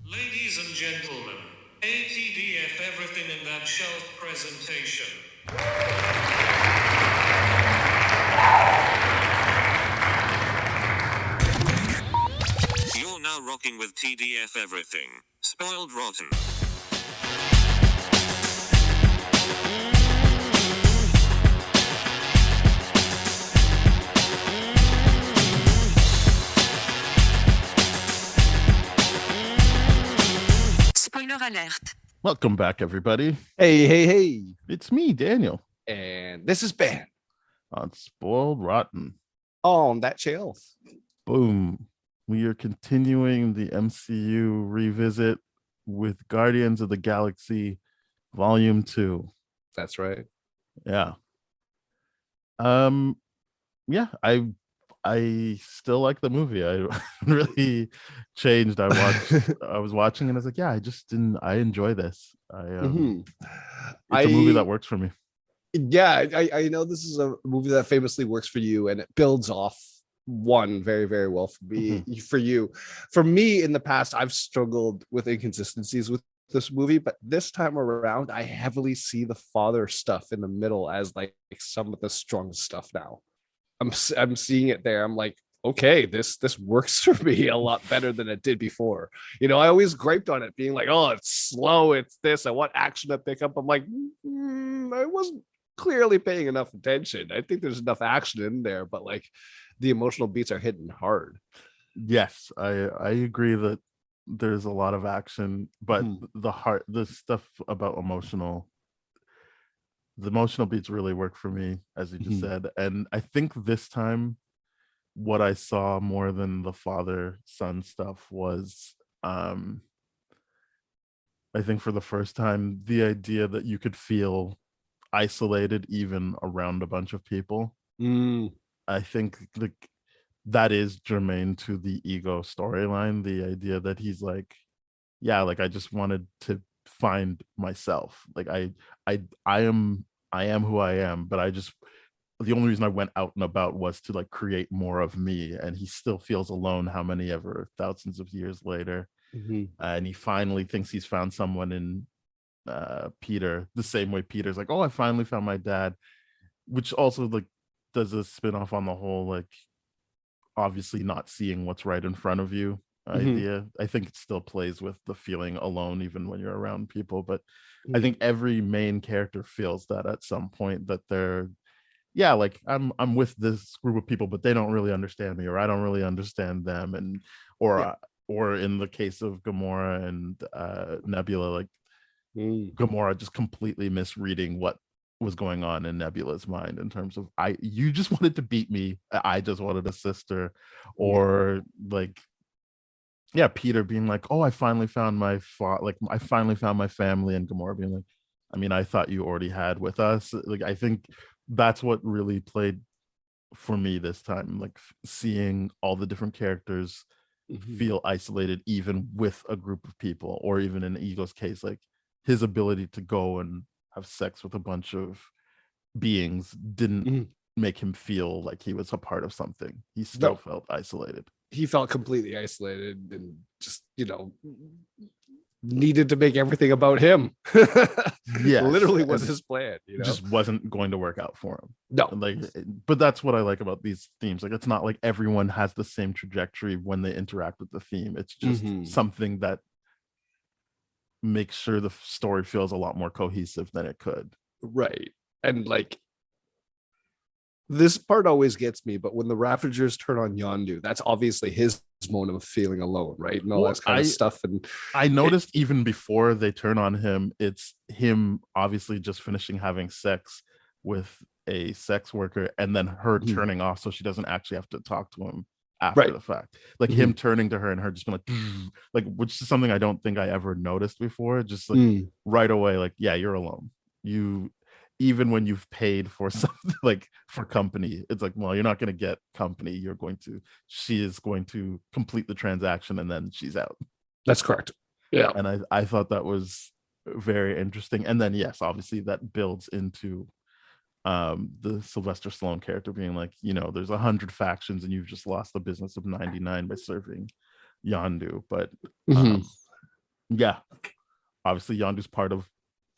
Ladies and gentlemen, ATDF everything in that shelf presentation. You're now rocking with TDF everything. Spoiled rotten. Spoiler alert. Welcome back, everybody. Hey. It's me, Daniel, And this is Ben on Spoiled Rotten. on that shelf. Boom. We are continuing the MCU revisit with Guardians of the Galaxy Volume 2. That's right. Yeah. Yeah, I still like the movie. I really changed. I was watching and I was like, yeah, I enjoy this. It's a movie that works for me. Yeah, I know this is a movie that famously works for you, and it builds off one very, very well for me. For you. For me, in the past, I've struggled with inconsistencies with this movie, but this time around, I heavily see the father stuff in the middle as like some of the strongest stuff now. I'm seeing it there. I'm like, okay, this works for me a lot better than it did before. You know, I always griped on it being like, oh, it's slow, it's this, I want action to pick up. I'm like, I wasn't clearly paying enough attention. I think there's enough action in there, but like the emotional beats are hitting hard. Yes, I agree that there's a lot of action, but the stuff about the emotional beats really work for me, as you just said. And I think this time what I saw more than the father son stuff was I think for the first time the idea that you could feel isolated even around a bunch of people. I think like that is germane to the ego storyline, the idea that he's like, yeah, like I just wanted to find myself. Like I am who I am, but the only reason I went out and about was to like create more of me. And he still feels alone how many ever thousands of years later. And he finally thinks he's found someone in Peter, the same way Peter's like, oh, I finally found my dad, which also like does a spin-off on the whole like obviously not seeing what's right in front of you idea. I think it still plays with the feeling alone even when you're around people, but I think every main character feels that at some point, that they're like I'm with this group of people, but they don't really understand me, or I don't really understand them, and or in the case of Gamora and Nebula, like Gamora just completely misreading what was going on in Nebula's mind in terms of you just wanted to beat me, I just wanted a sister, or like Peter being like, oh, I finally found I finally found my family, and Gamora being like, I mean, I thought you already had with us. Like I think that's what really played for me this time, like seeing all the different characters feel isolated even with a group of people, or even in Ego's case, like his ability to go and have sex with a bunch of beings didn't make him feel like he was a part of something. He still felt isolated. He felt completely isolated and just, needed to make everything about him. Yeah, literally was his plan. Just wasn't going to work out for him. No, like, but that's what I like about these themes. Like, it's not like everyone has the same trajectory when they interact with the theme. It's just something that makes sure the story feels a lot more cohesive than it could. Right. And like, this part always gets me, but when the Ravagers turn on Yondu, that's obviously his moment of feeling alone, right? And all that kind of stuff. And I noticed even before they turn on him, it's him obviously just finishing having sex with a sex worker, and then her turning off so she doesn't actually have to talk to him after the fact. Like him turning to her and her just being like, which is something I don't think I ever noticed before. Just like right away, like, yeah, you're alone. Even when you've paid for something, like for company, it's like, well, you're not going to get company. She is going to complete the transaction and then she's out. That's correct. Yeah. And I thought that was very interesting. And then, yes, obviously that builds into the Sylvester Stallone character being like, there's 100 factions and you've just lost the business of 99 by serving Yondu. But Yeah, obviously Yondu's part of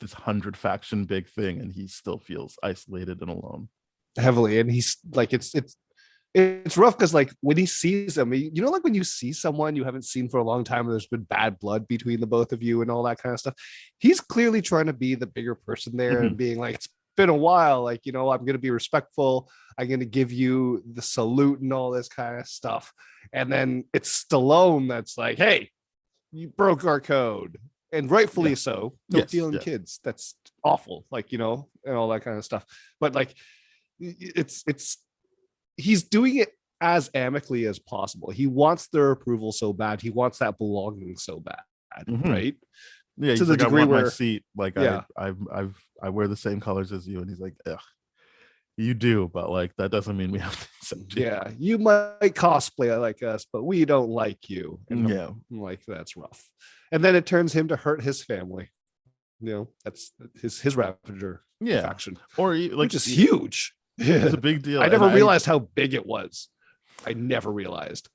this 100 faction big thing, and he still feels isolated and alone. Heavily, and he's like, it's rough because like when he sees them, you know, like when you see someone you haven't seen for a long time and there's been bad blood between the both of you and all that kind of stuff. He's clearly trying to be the bigger person there and being like, it's been a while, like, you know, I'm going to be respectful, I'm going to give you the salute and all this kind of stuff. And then it's Stallone that's like, hey, you broke our code, and rightfully so. No dealing kids, that's awful, like, you know, and all that kind of stuff. But like, it's he's doing it as amicably as possible. He wants their approval so bad. He wants that belonging so bad, right? Yeah, he's to the like, degree I want where my seat. Like, yeah, I wear the same colors as you, and he's like, ugh, you do, but like that doesn't mean we have to accept you. yeah, you might cosplay like us, but we don't like you. And Yeah, I'm like, that's rough. And then it turns him to hurt his family. You know, that's his Ravager faction, or like, which is huge. It's a big deal. I never realized how big it was. I never realized.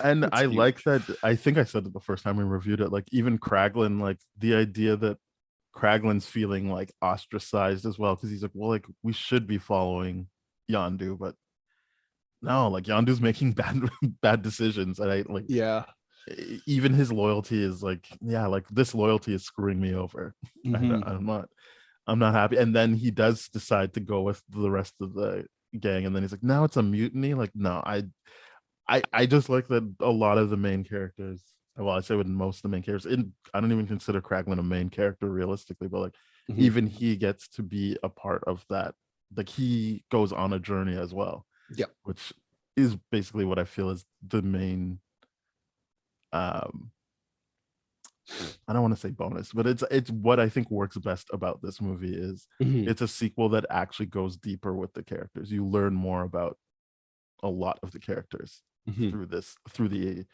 And it's I huge. like that. I think I said it the first time we reviewed it. Like even Kraglin, like the idea that Kraglin's feeling like ostracized as well, because he's like, well, like we should be following Yondu, but no, like Yondu's making bad decisions, and I like, even his loyalty is like, yeah, like this loyalty is screwing me over. I'm not happy. And then he does decide to go with the rest of the gang, and then he's like, now it's a mutiny. Like, no, I just like that a lot of the main characters, well, I say with most of the main characters, I don't even consider Kraglin a main character realistically, but like even he gets to be a part of that. Like he goes on a journey as well. Yeah. Which is basically what I feel is the main I don't want to say bonus, but it's what I think works best about this movie is it's a sequel that actually goes deeper with the characters. You learn more about a lot of the characters through the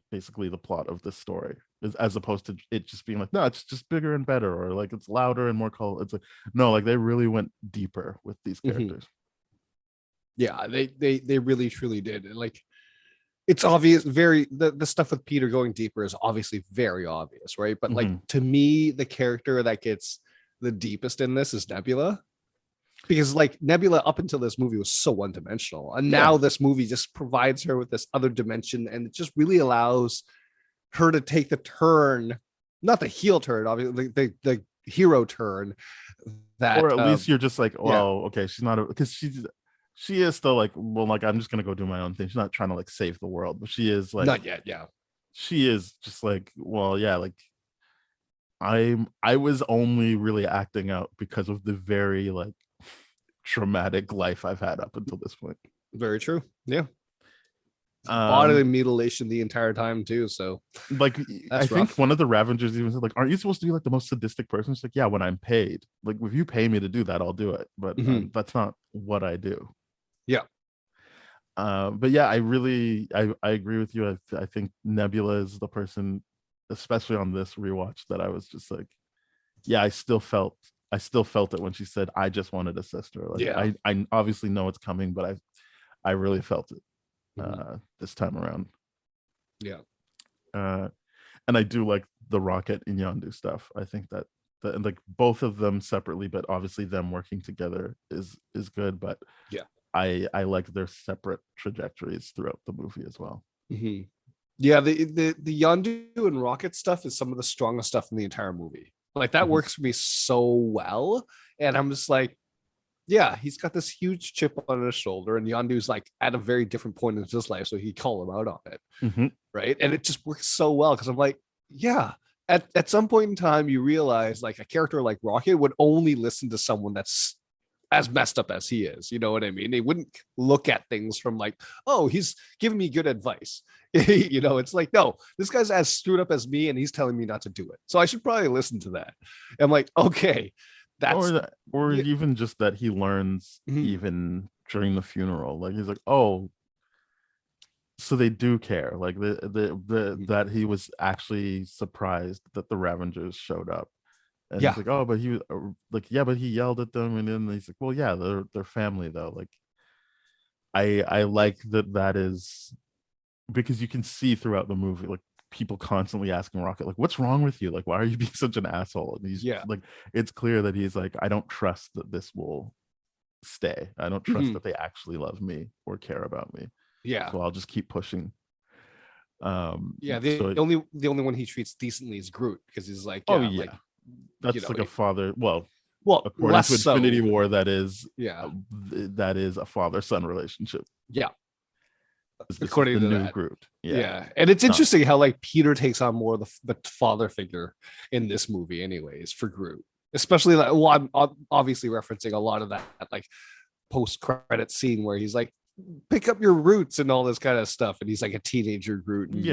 basically the plot of this story, as opposed to it just being like, no, it's just bigger and better, or like it's louder and more color. It's like, no, like they really went deeper with these characters. Yeah, they really truly did. And like, it's obvious, very the stuff with Peter going deeper is obviously very obvious, right? But like to me, the character that gets the deepest in this is Nebula, because like Nebula up until this movie was so one-dimensional, and now this movie just provides her with this other dimension, and it just really allows her to take the turn, not the heel turn, obviously the hero turn, that or at least you're just like, well, okay, she's not, because she is still like, well, like I'm just gonna go do my own thing. She's not trying to like save the world, but she is like, not yet. Yeah, she is just like, well, yeah, like I was only really acting out because of the very like traumatic life I've had up until this point. Very true. Yeah. Bodily mutilation the entire time too. So like I think one of the Ravengers even said, like, aren't you supposed to be like the most sadistic person? It's like, yeah, when I'm paid. Like if you pay me to do that, I'll do it. But that's not what I do. Yeah. But yeah, I agree with you. I think Nebula is the person, especially on this rewatch, that I was just like, yeah, I still felt it when she said, I just wanted a sister. Like I obviously know it's coming, but I really felt it this time around. Yeah. And I do like the Rocket and Yondu stuff. I think that like both of them separately, but obviously them working together is good. But yeah, I like their separate trajectories throughout the movie as well. Yeah, the Yondu and Rocket stuff is some of the strongest stuff in the entire movie. Like that works for me so well, and I'm just like, yeah, he's got this huge chip on his shoulder, and Yondu's like at a very different point in his life, so he call him out on it, right? And it just works so well because I'm like, yeah. At some point in time, you realize like a character like Rocket would only listen to someone that's as messed up as he is. You know what I mean? They wouldn't look at things from like, oh, he's giving me good advice. You know, it's like, no, this guy's as screwed up as me, and he's telling me not to do it. So I should probably listen to that. I'm like, okay. That's or even just that he learns even during the funeral, like he's like, oh, so they do care, like that he was actually surprised that the Ravengers showed up, and he's like, oh, but he was like, yeah, but he yelled at them, and then he's like, well, yeah, they're family though. Like I like that is because you can see throughout the movie, like people constantly asking Rocket, like, what's wrong with you? Like, why are you being such an asshole? And he's like, it's clear that he's like, I don't trust that this will stay. I don't trust that they actually love me or care about me. Yeah. So I'll just keep pushing. The only one he treats decently is Groot, because he's like, like, that's like a father. Well, according less to Infinity so. War, that is that is a father-son relationship. Yeah. According to new Groot. And it's interesting how like Peter takes on more of the father figure in this movie anyways for Groot, especially like, well, I'm obviously referencing a lot of that like post-credit scene where he's like, pick up your roots and all this kind of stuff, and he's like a teenager Groot, and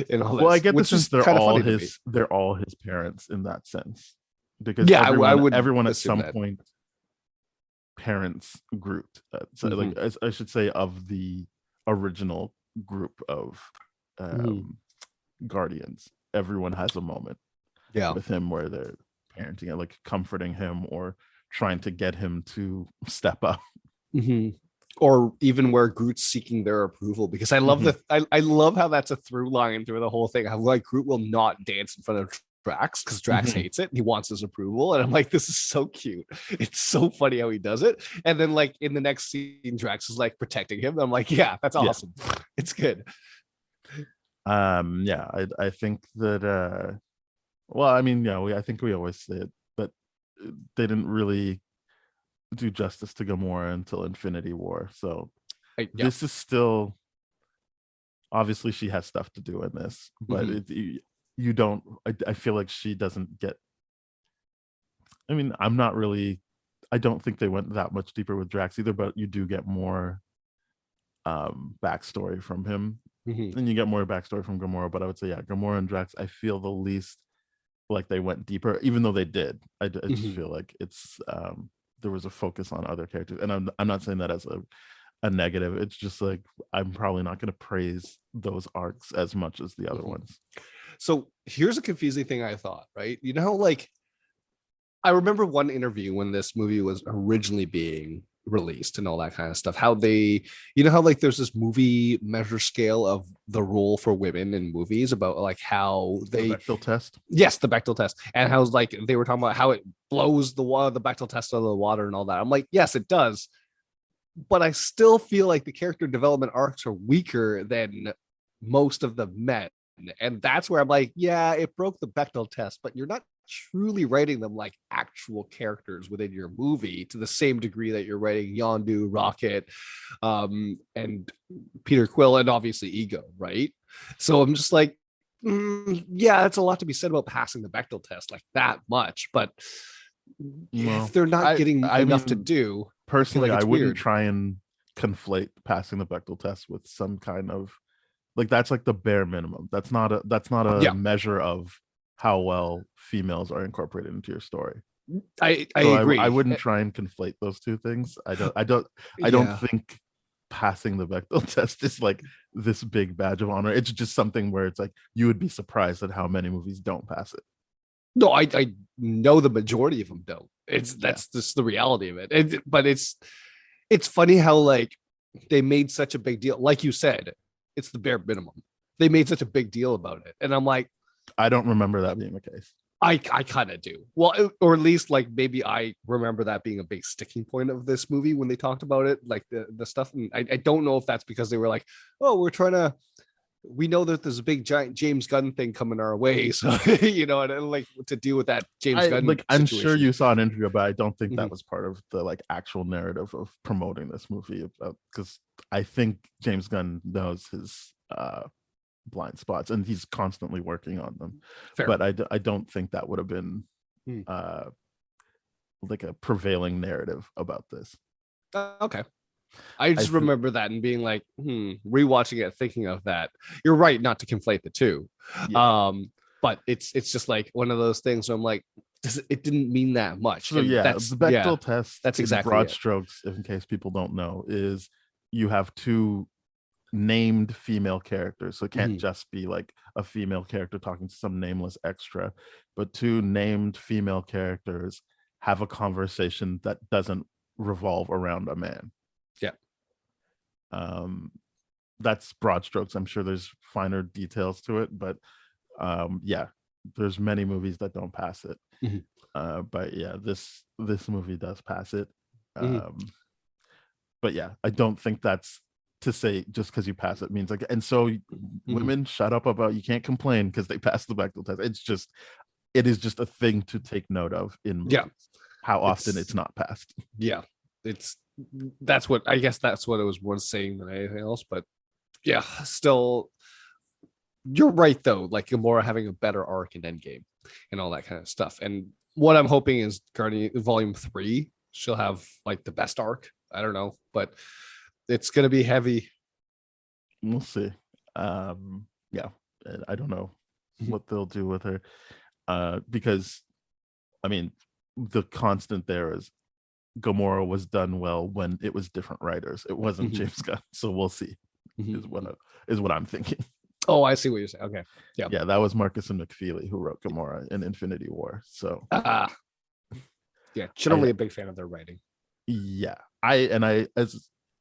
and all this. Well, I get the sense they're all his parents in that sense, because everyone at some point parents Groot. So like I should say, of the original group of Guardians, everyone has a moment with him where they're parenting and like comforting him or trying to get him to step up. Or even where Groot's seeking their approval, because I love I love how that's a through line through the whole thing. How like Groot will not dance in front of Drax because Drax hates it and he wants his approval, and I'm like, this is so cute. It's so funny how he does it. And then like in the next scene, Drax is like protecting him. I'm like, yeah, that's awesome. It's good. I think that well, I mean, I think we always say it, but they didn't really do justice to Gamora until Infinity War. So this is still, obviously she has stuff to do in this, but you don't, I feel like she doesn't get, I mean, I don't think they went that much deeper with Drax either, but you do get more backstory from him, and you get more backstory from Gamora. But I would say, Gamora and Drax, I feel the least like they went deeper, even though they did. I just feel like it's there was a focus on other characters, and I'm not saying that as a negative. It's just like I'm probably not going to praise those arcs as much as the other ones. So here's a confusing thing I thought, right? You know, like I remember one interview when this movie was originally being released and all that kind of stuff, how they, you know, how like there's this movie measure scale of the role for women in movies, about like how they the Bechdel test. Yes, the Bechdel test, and how like they were talking about how it blows the Bechdel test out of the water and all that. I'm like, yes, it does, but I still feel like the character development arcs are weaker than most of the men, and that's where I'm like, yeah, it broke the Bechdel test, but you're not truly writing them like actual characters within your movie to the same degree that you're writing Yondu, Rocket, and Peter Quill, and obviously Ego, right? So I'm just like, that's a lot to be said about passing the Bechdel test like that much, but if they're not getting enough to do, personally, I wouldn't try and conflate passing the Bechdel test with some kind of like, that's like the bare minimum. That's not a measure of how well females are incorporated into your story. I agree. I wouldn't try and conflate those two things. I don't think passing the Bechdel test is like this big badge of honor. It's just something where it's like you would be surprised at how many movies don't pass it. No, I know the majority of them don't. That's just the reality of it. But it's funny how like they made such a big deal. Like you said, it's the bare minimum. They made such a big deal about it, and I'm like, I don't remember that being the case. I kind of do. Well, or at least like maybe I remember that being a big sticking point of this movie when they talked about it, like the stuff. And I don't know if that's because they were like, oh, we know that there's a big giant James Gunn thing coming our way, so you know, and like to deal with that James Gunn. Like, I'm sure you saw an interview, but I don't think that was part of the like actual narrative of promoting this movie, because I think James Gunn knows his blind spots and he's constantly working on them. Fair. But I don't think that would have been like a prevailing narrative about this. Okay. I just remember that and being like, rewatching it, thinking of that. You're right not to conflate the two. But it's just like one of those things where I'm like, it didn't mean that much. So that's the Bechdel test. That's exactly broad strokes, in case people don't know, is you have two named female characters. So it can't just be like a female character talking to some nameless extra, but two named female characters have a conversation that doesn't revolve around a man. that's broad strokes. I'm sure there's finer details to it, but yeah, there's many movies that don't pass it. But yeah, this movie does pass it. But yeah, I don't think that's to say just because you pass it means like, and so women shut up about, you can't complain because they passed the Bechdel test. It is just a thing to take note of in movies. Yeah, how often it's not passed. Yeah, that's what I guess that's what it was more saying than anything else. But yeah, still, you're right though. Like Gamora having a better arc in Endgame and all that kind of stuff. And what I'm hoping is Guardian Volume 3, she'll have like the best arc. I don't know, but it's gonna be heavy. We'll see. Yeah, I don't know what they'll do with her, because I mean, the constant there is Gamora was done well when it was different writers. It wasn't James Gunn, so we'll see. Is what I'm thinking. Oh, I see what you're saying. Okay, yeah, that was Marcus and McFeely who wrote Gamora in Infinity War. So yeah, generally a big fan of their writing. Yeah,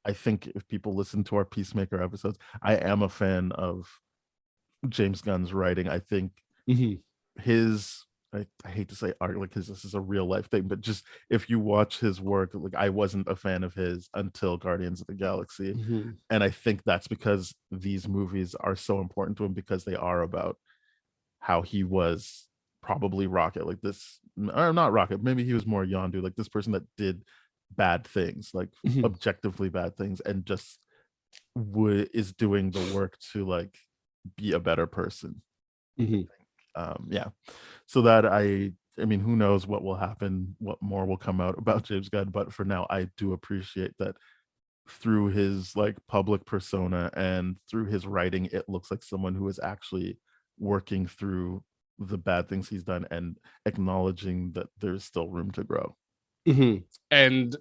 I think if people listen to our Peacemaker episodes, I am a fan of James Gunn's writing. I think his, I hate to say art, like, because this is a real life thing, but just if you watch his work, like I wasn't a fan of his until Guardians of the Galaxy. And I think that's because these movies are so important to him, because they are about how he was probably Rocket, like this, or not Rocket, maybe he was more Yondu, like this person that did bad things, like objectively bad things, and just is doing the work to like be a better person. Yeah, so that I mean, who knows what will happen, what more will come out about James Gunn, but for now I do appreciate that through his like public persona and through his writing, it looks like someone who is actually working through the bad things he's done and acknowledging that there's still room to grow. And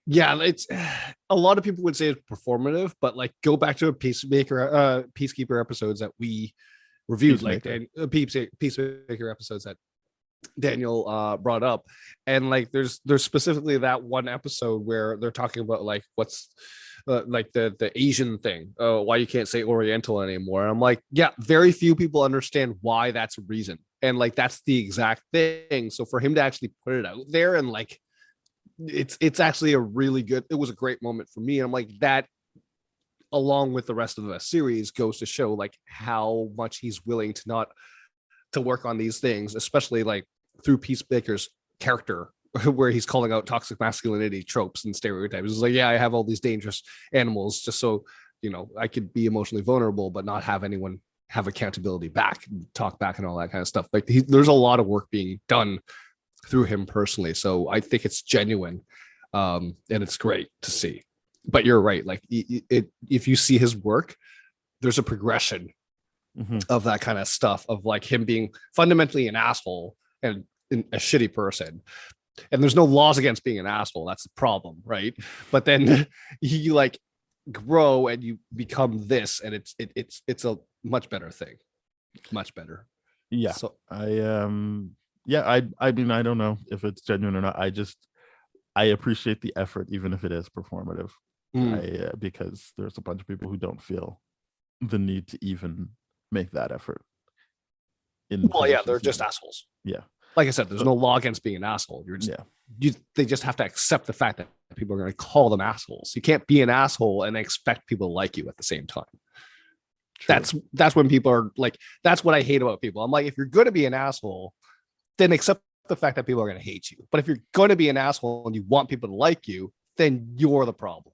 yeah, it's a lot of people would say it's performative, but like go back to a Peacekeeper episodes that we reviewed, Peacemaker. Like Peacemaker episodes that Daniel brought up, and like there's specifically that one episode where they're talking about like what's like the Asian thing, why you can't say Oriental anymore. And I'm like, yeah, very few people understand why that's a reason, and like that's the exact thing. So for him to actually put it out there, and like it's actually it was a great moment for me. And I'm like, that along with the rest of the series goes to show like how much he's willing to work on these things, especially like through Peacemaker's character, where he's calling out toxic masculinity tropes and stereotypes. It's like, yeah, I have all these dangerous animals just so, you know, I could be emotionally vulnerable, but not have anyone have accountability back, talk back and all that kind of stuff. Like there's a lot of work being done through him personally. So I think it's genuine, and it's great to see. But you're right. Like if you see his work, there's a progression of that kind of stuff, of like him being fundamentally an asshole and a shitty person. And there's no laws against being an asshole. That's the problem, right? But then you like grow and you become this, and it's a much better thing, much better. Yeah. So I mean, I don't know if it's genuine or not. I appreciate the effort, even if it is performative, because there's a bunch of people who don't feel the need to even make that effort. They're just assholes. Yeah. Like I said, there's no law against being an asshole. They just have to accept the fact that people are going to call them assholes. You can't be an asshole and expect people to like you at the same time. True. That's when people are like, that's what I hate about people. I'm like, if you're going to be an asshole, then accept the fact that people are going to hate you. But if you're going to be an asshole and you want people to like you, then you're the problem.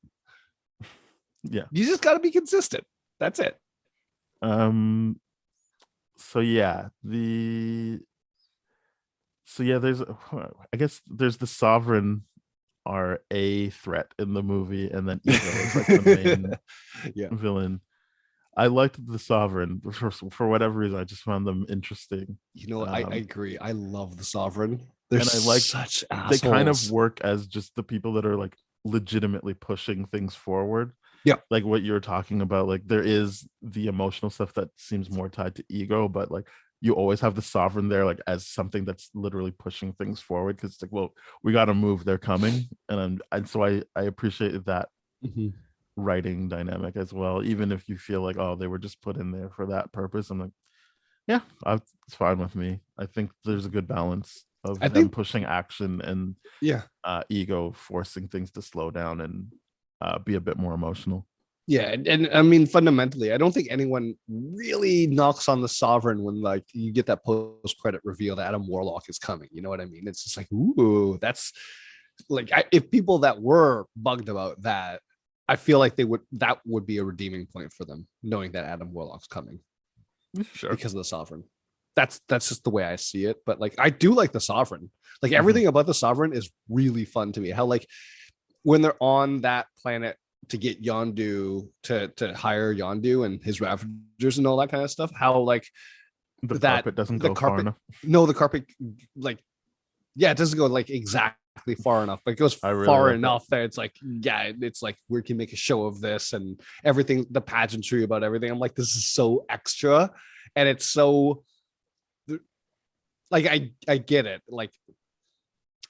Yeah. You just got to be consistent. That's it. So there's, I guess there's the Sovereign are a threat in the movie, and then Ego is like the main villain. I liked the Sovereign for whatever reason. I just found them interesting. You know, I agree. I love the Sovereign. And I like such assholes. They kind of work as just the people that are like legitimately pushing things forward. Yeah, like what you're talking about. Like there is the emotional stuff that seems more tied to Ego, but like you always have the Sovereign there, like as something that's literally pushing things forward, because it's like, well, we got to move. They're coming, and so I appreciated that writing dynamic as well. Even if you feel like, oh, they were just put in there for that purpose, I'm like, yeah, it's fine with me. I think there's a good balance of I them think pushing action and yeah. ego forcing things to slow down and be a bit more emotional. Yeah, and I mean fundamentally, I don't think anyone really knocks on the Sovereign when like you get that post-credit reveal that Adam Warlock is coming. You know what I mean? It's just like, ooh, that's like if people that were bugged about that, I feel like that would be a redeeming point for them, knowing that Adam Warlock's coming Sure. because of the Sovereign. That's just the way I see it. But like I do like the Sovereign. Like Mm-hmm. everything about the Sovereign is really fun to me. How like when they're on that planet to get Yondu to hire Yondu and his Ravagers and all that kind of stuff. How like The that carpet doesn't the go carpet, far enough. No, the carpet like yeah, it doesn't go like exactly far enough, but it goes I really far like enough that it's like, yeah, it's like we can make a show of this and everything, the pageantry about everything. I'm like, this is so extra, and it's so like I get it. Like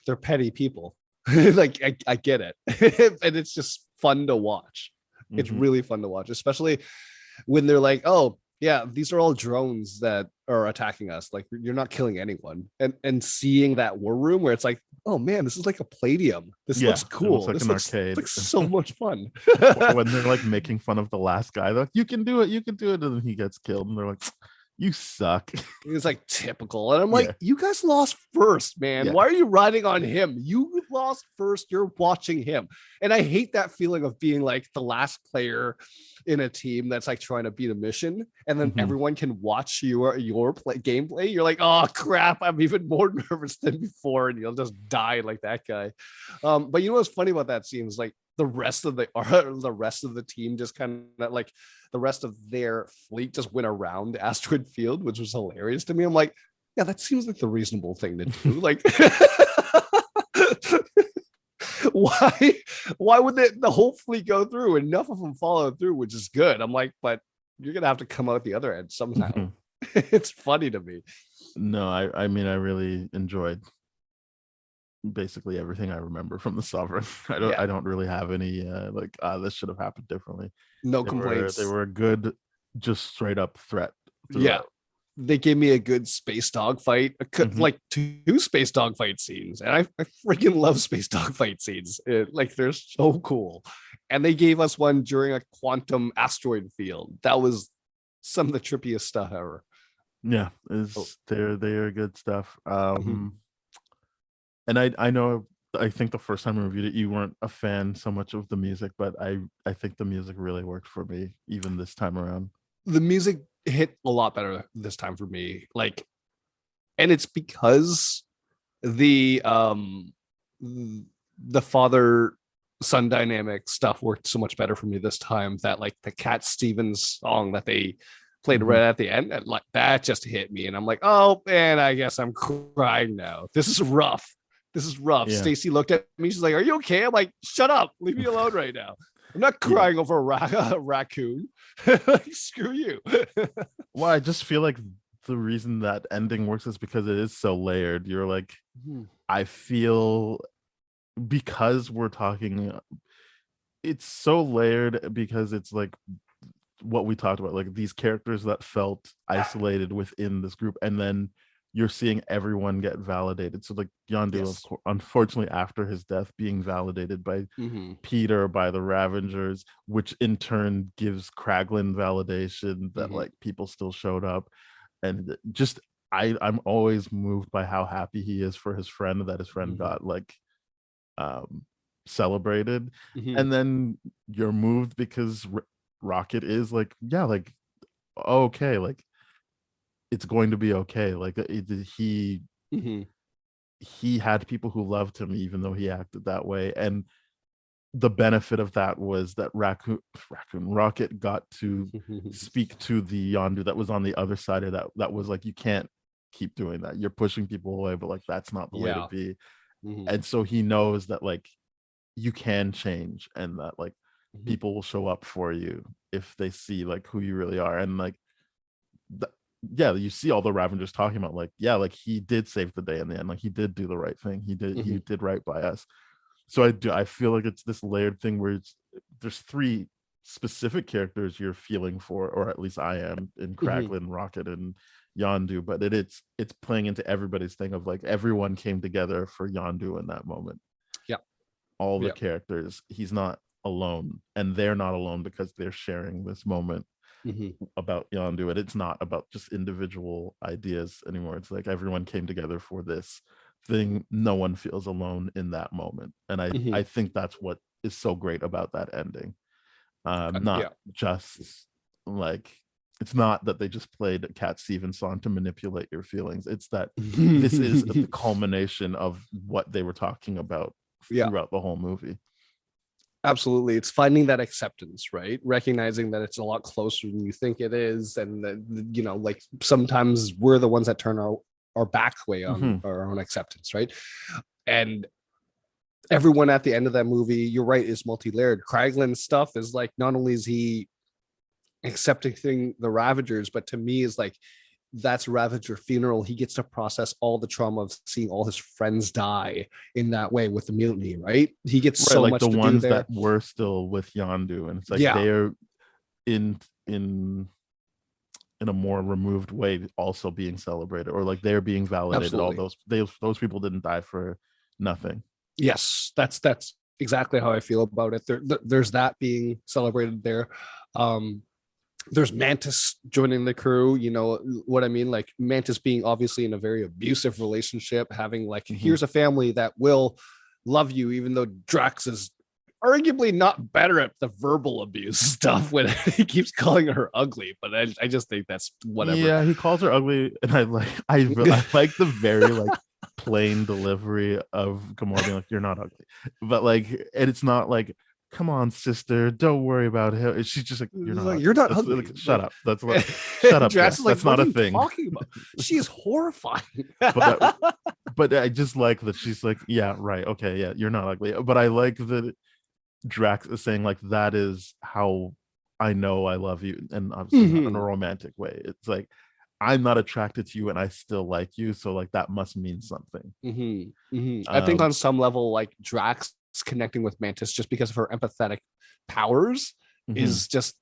they're petty people. Like I get it. And it's just fun to watch. It's Mhm. really fun to watch, especially when they're like, oh yeah, these are all drones that are attacking us. Like you're not killing anyone. And seeing that war room where it's like, oh man, this is like a Palladium. This Yeah, looks it cool. looks like This an looks arcade. like so much fun. When they're like making fun of the last guy, they're like, you can do it, and then he gets killed, and they're like, you suck. It's like typical. And I'm Yeah. like, you guys lost first, man. Yeah. Why are you riding on him? You lost first. You're watching him. And I hate that feeling of being like the last player in a team that's like trying to beat a mission. And then Mhm. everyone can watch your gameplay. You're like, oh crap, I'm even more nervous than before. And you'll just die like that guy. But you know what's funny about that scene is like the rest of the team just kind of like the rest of their fleet just went around Asteroid Field, which was hilarious to me. I'm like, yeah, that seems like the reasonable thing to do. Like, why would the whole fleet go through? Enough of them follow through, which is good. I'm like, but you're gonna have to come out the other end somehow. Mhm. It's funny to me. No, I mean, I really enjoyed basically everything I remember from the Sovereign. Yeah. I don't really have any like this should have happened differently. No They complaints. They were a good, just straight up threat. Yeah. They gave me a good space dog fight, Mhm. like 2 space dog fight scenes, and I freaking love space dog fight scenes. Like they're so cool, and they gave us one during a quantum asteroid field. That was some of the trippiest stuff ever. Yeah, Oh. they're good stuff. Mhm. And I know, I think the first time I reviewed it, you weren't a fan so much of the music, but I think the music really worked for me even this time around. The music hit a lot better this time for me, like, and it's because the father son dynamic stuff worked so much better for me this time, that like the Cat Stevens song that they played Mhm. right at the end, and like that just hit me, and I'm like, oh man, I guess I'm crying now. This is rough. Yeah. Stacy looked at me, she's like, are you okay? I'm like, shut up, leave me alone right now. I'm not crying over a raccoon. Like, screw you. Well, I just feel like the reason that ending works is because it is so layered. You're like, I feel, because we're talking, it's so layered because it's like what we talked about, like these characters that felt isolated within this group, and then you're seeing everyone get validated. So like Yondu, Yes. unfortunately, after his death, being validated by Peter, by the Ravengers, which in turn gives Kraglin validation that like people still showed up. And just I'm always moved by how happy he is for his friend, that his friend got like celebrated. And then you're moved because Rocket is like, yeah, like, okay, like it's going to be okay. Like he had people who loved him even though he acted that way, and the benefit of that was that Rocket got to speak to the Yondu that was on the other side of that was like, you can't keep doing that, you're pushing people away, but like that's not the way to be. And so he knows that like you can change, and that like people will show up for you if they see like who you really are. And like yeah, you see all the Ravengers talking about like, yeah, like he did save the day in the end, like he did do the right thing, he did right by us. So I feel like it's this layered thing where there's 3 specific characters you're feeling for, or at least I am in Kraglin, Rocket, and Yondu, but it's playing into everybody's thing of like everyone came together for Yondu in that moment. Yeah. All the characters, he's not alone, and they're not alone because they're sharing this moment about Yondu, and it's not about just individual ideas anymore. It's like everyone came together for this thing. No one feels alone in that moment, and I think that's what is so great about that ending. Not just like, it's not that they just played a Cat Stevens song to manipulate your feelings. It's that this is the culmination of what they were talking about throughout the whole movie. Absolutely. It's finding that acceptance, right? Recognizing that it's a lot closer than you think it is. And that, you know, like sometimes we're the ones that turn our back way on our own acceptance, right? And everyone at the end of that movie, you're right, is multi-layered. Kraglin's stuff is like, not only is he accepting the Ravagers, but to me is like, that's Ravager funeral. He gets to process all the trauma of seeing all his friends die in that way with the mutiny, right? He gets so like much the to ones do there. that were still with Yondu, and it's like they're in a more removed way also being celebrated, or like they're being validated. Absolutely. All those people didn't die for nothing. Yes, that's exactly how I feel about it. There's that being celebrated there. There's Mantis joining the crew, you know what I mean? Like Mantis being obviously in a very abusive relationship, having like, here's a family that will love you, even though Drax is arguably not better at the verbal abuse stuff when he keeps calling her ugly. But I just think that's whatever. Yeah, he calls her ugly, and I like the very like plain delivery of Gamora being like, "You're not ugly," but like, and it's not like, "Come on, sister, don't worry about him." She's just like, "You're not ugly. You're not That's, ugly. Like, shut up. That's what. Shut up. Drax is like, that's not a thing." Talking about? She is horrifying. But I just like that she's like, "Yeah, right, okay, yeah, you're not ugly." But I like that Drax is saying like, that is how I know I love you, and obviously not in a romantic way. It's like, I'm not attracted to you and I still like you, so like that must mean something. I think on some level, like Drax connecting with Mantis just because of her empathetic powers is just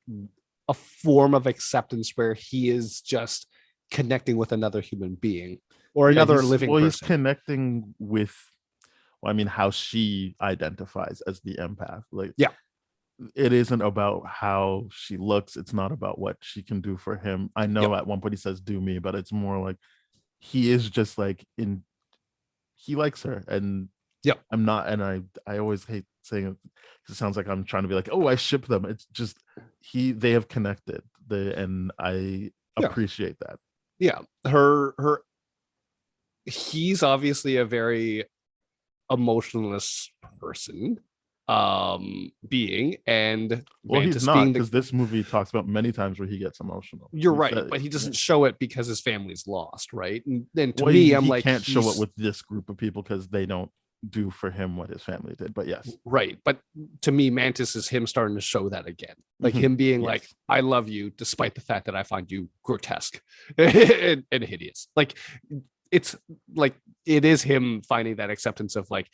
a form of acceptance where he is just connecting with another human being or another living person. He's connecting with, well, I mean, how she identifies as the empath. Like, it isn't about how she looks. It's not about what she can do for him. I know at one point he says, "Do me," but it's more like he is just like he likes her, and I'm not, and I always hate saying it because it sounds like I'm trying to be like, "Oh, I ship them." It's just they have connected, and I appreciate that. Yeah, he's obviously a very emotionless person, being, and he's not, because this movie talks about many times where he gets emotional. You're right, but he doesn't show it because his family's lost, right? And to me, I'm like, he can't show it with this group of people because they don't do for him what his family did. But yes, right. But to me, Mantis is him starting to show that again, like him being like, "I love you despite the fact that I find you grotesque and hideous." Like, it's like, it is him finding that acceptance of like,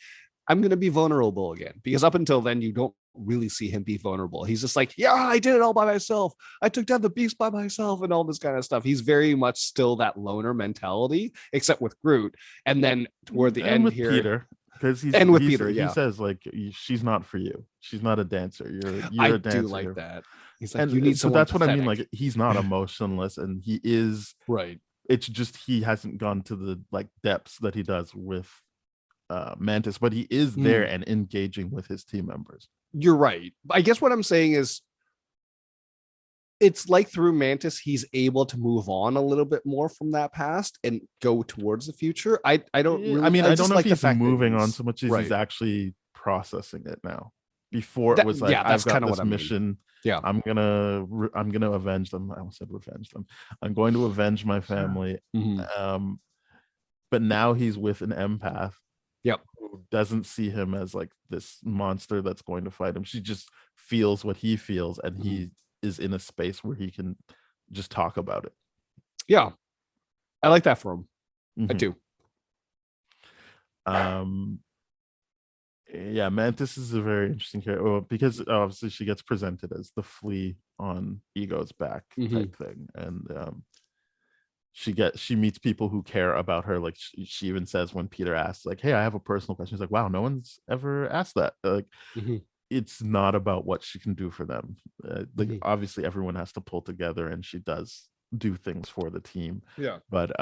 I'm going to be vulnerable again, because up until then, you don't really see him be vulnerable. He's just like, "Yeah, I did it all by myself. I took down the beast by myself," and all this kind of stuff. He's very much still that loner mentality, except with Groot. And then toward the end with here, Peter, because he says like, "She's not for you. She's not a dancer. You're a dancer." I do like that. He's like, "You need so someone." That's pathetic. what I mean. Like, he's not emotionless, and he is right. It's just he hasn't gone to the like depths that he does with Mantis, but he is there and engaging with his team members. You're right. I guess what I'm saying is, it's like through Mantis, he's able to move on a little bit more from that past and go towards the future. I don't really, I mean, I don't know like if he's moving on so much as he's actually processing it now. Before it was like, I've got this mission. Yeah, I'm gonna avenge them. I almost said revenge them. I'm going to avenge my family. But now he's with an empath. Who doesn't see him as like this monster that's going to fight him. She just feels what he feels, and he is in a space where he can just talk about it. Yeah, I like that for him. I do. Yeah, Mantis is a very interesting character, well, because obviously she gets presented as the flea on Ego's back type thing, and she meets people who care about her. Like she even says when Peter asks, like, "Hey, I have a personal question," she's like, "Wow, no one's ever asked that." Like, it's not about what she can do for them. Like obviously everyone has to pull together, and she does do things for the team. Yeah, but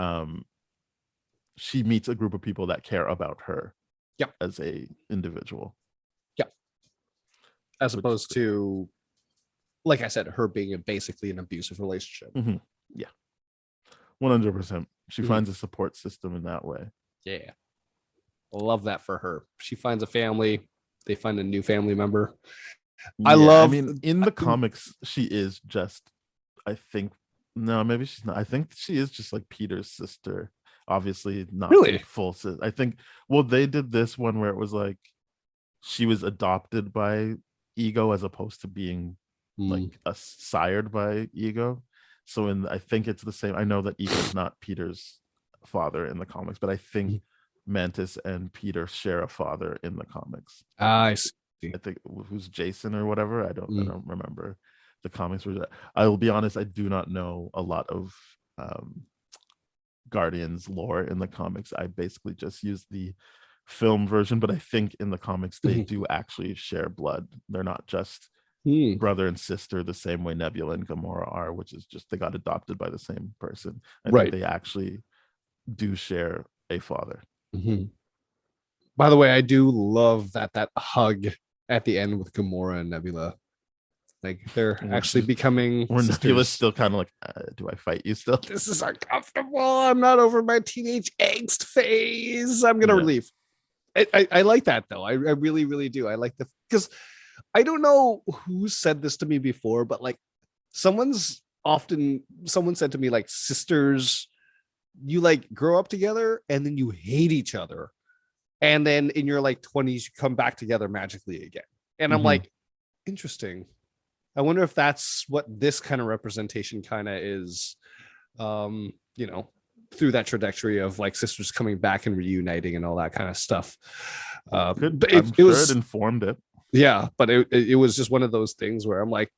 she meets a group of people that care about her. Yeah. As a individual. Yeah. As opposed to, like I said, her being basically an abusive relationship. Yeah. 100%. She finds a support system in that way. Yeah. I love that for her. She finds a family. They find a new family member. I mean, in the comics, she is just, I think, no, maybe she's not. I think she is just like Peter's sister. Obviously not really full sister. I think, well, they did this one where it was like she was adopted by Ego as opposed to being like sired by Ego. So I think it's the same. I know that Ego's not Peter's father in the comics, but I think Mantis and Peter share a father in the comics. I see. I think who's Jason or whatever. I don't remember the comics. I will be honest, I do not know a lot of Guardians lore in the comics. I basically just use the film version, but I think in the comics they do actually share blood. They're not just brother and sister the same way Nebula and Gamora are, which is just they got adopted by the same person. I think they actually do share a father. By the way, I do love that hug at the end with Gamora and Nebula. Like they're actually becoming Nebula's still kind of like, do I fight you still? This is uncomfortable. I'm not over my teenage angst phase. I'm gonna leave. I like that though. I really, really do. I like because I don't know who said this to me before, but like someone said to me, like, sisters, you like grow up together and then you hate each other. And then in your like 20s, you come back together magically again. And I'm like, interesting. I wonder if that's what this kind of representation kind of is, you know, through that trajectory of like sisters coming back and reuniting and all that kind of stuff. It informed it. Yeah, but it was just one of those things where I'm like,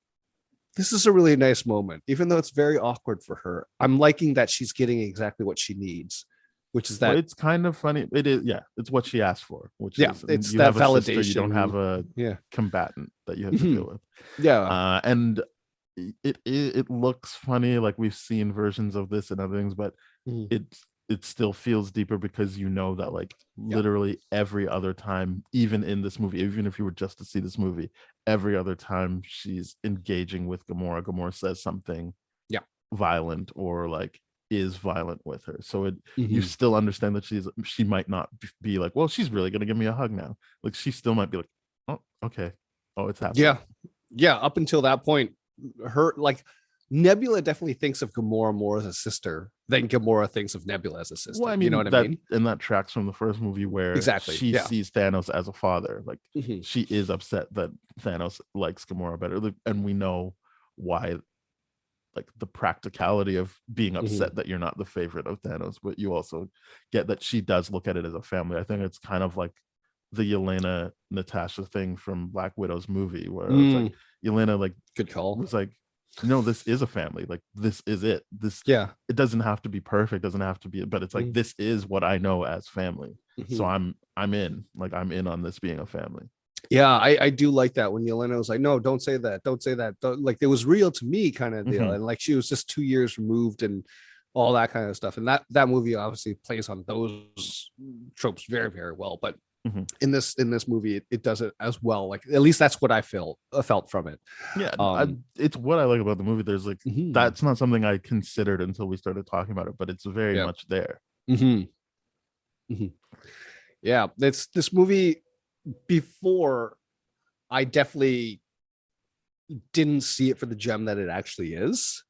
this is a really nice moment, even though it's very awkward for her. I'm liking that she's getting exactly what she needs, which is that it's kind of funny. It is, yeah, it's what she asked for, which is it's you that have validation. Sister, you don't have a combatant that you have to deal with. Yeah, and it looks funny, like we've seen versions of this and other things, but it still feels deeper because you know that like literally every other time, even in this movie, even if you were just to see this movie, every other time she's engaging with Gamora says something violent or like is violent with her. So you still understand that she might not be like, well, she's really gonna give me a hug now. Like she still might be like, oh, okay, oh, it's happening. Yeah. Up until that point, her like Nebula definitely thinks of Gamora more as a sister than Gamora thinks of Nebula as a sister. Well, I mean, you know what I mean? And that tracks from the first movie where she sees Thanos as a father. Like she is upset that Thanos likes Gamora better, and we know why. Like the practicality of being upset that you're not the favorite of Thanos, but you also get that she does look at it as a family. I think it's kind of like the Yelena Natasha thing from Black Widow's movie, where it's like Yelena, like, good call, was like, no, this is a family. Like this is it. It doesn't have to be perfect, doesn't have to be, but it's like this is what I know as family. So I'm in. Like I'm in on this being a family. Yeah, I do like that when Yelena was like, no, don't say that. Don't say that. Like it was real to me kind of deal. And like she was just 2 years removed and all that kind of stuff. And that movie obviously plays on those tropes very, very well. But in this movie, it does it as well. Like at least that's what I felt from it. Yeah, it's what I like about the movie. There's like that's not something I considered until we started talking about it, but it's very much there. Yeah, this movie. Before, I definitely didn't see it for the gem that it actually is.